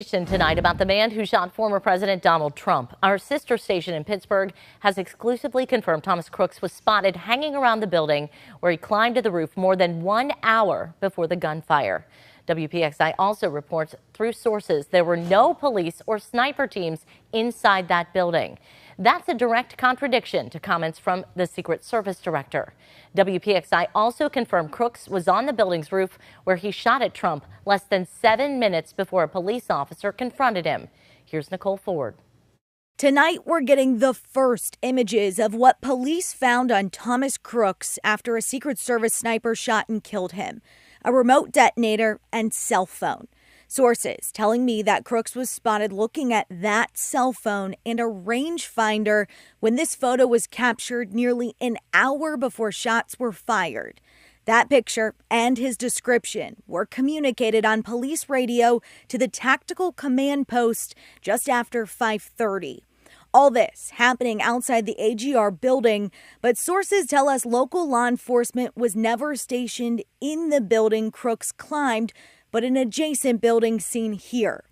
Tonight about the man who shot former President Donald Trump. Our sister station in Pittsburgh has exclusively confirmed Thomas Crooks was spotted hanging around the building where he climbed to the roof more than 1 hour before the gunfire. WPXI also reports through sources there were no police or sniper teams inside that building. That's a direct contradiction to comments from the Secret Service director. WPXI also confirmed Crooks was on the building's roof where he shot at Trump less than 7 minutes before a police officer confronted him. Here's Nicole Ford. Tonight, we're getting the first images of what police found on Thomas Crooks after a Secret Service sniper shot and killed him: a remote detonator and cell phone. Sources telling me that Crooks was spotted looking at that cell phone and a rangefinder when this photo was captured nearly an hour before shots were fired. That picture and his description were communicated on police radio to the tactical command post just after 5:30. All this happening outside the AGR building, but sources tell us local law enforcement was never stationed in the building Crooks climbed, but an adjacent building seen here.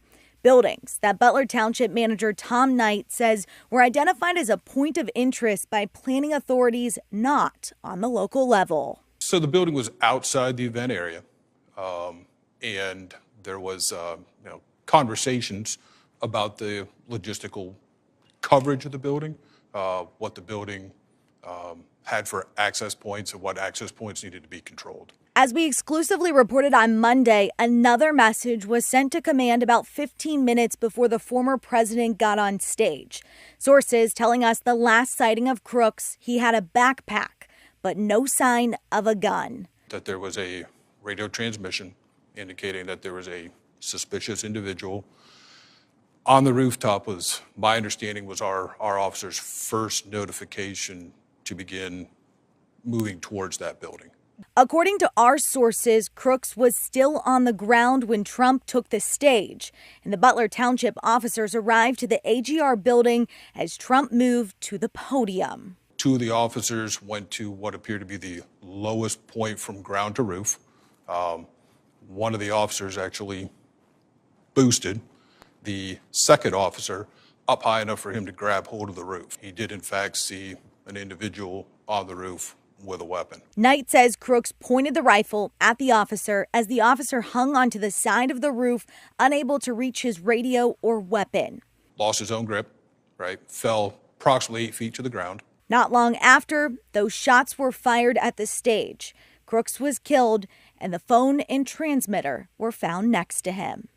Buildings that Butler Township Manager Tom Knight says were identified as a point of interest by planning authorities not on the local level. So the building was outside the event area, and there was conversations about the logistical coverage of the building, what the building had for access points and what access points needed to be controlled. As we exclusively reported on Monday, another message was sent to command about 15 minutes before the former president got on stage. Sources telling us the last sighting of Crooks, he had a backpack, but no sign of a gun. That there was a radio transmission indicating that there was a suspicious individual on the rooftop. Was my understanding was our officers' first notification to begin moving towards that building. According to our sources, Crooks was still on the ground when Trump took the stage, and the Butler Township officers arrived to the AGR building as Trump moved to the podium. Two of the officers went to what appeared to be the lowest point from ground to roof. One of the officers actually boosted the second officer up high enough for him to grab hold of the roof. He did, in fact, see an individual on the roof with a weapon. Knight says Crooks pointed the rifle at the officer as the officer hung onto the side of the roof, unable to reach his radio or weapon. Lost his own grip, fell approximately 8 feet to the ground. Not long after, those shots were fired at the stage. Crooks was killed, and the phone and transmitter were found next to him.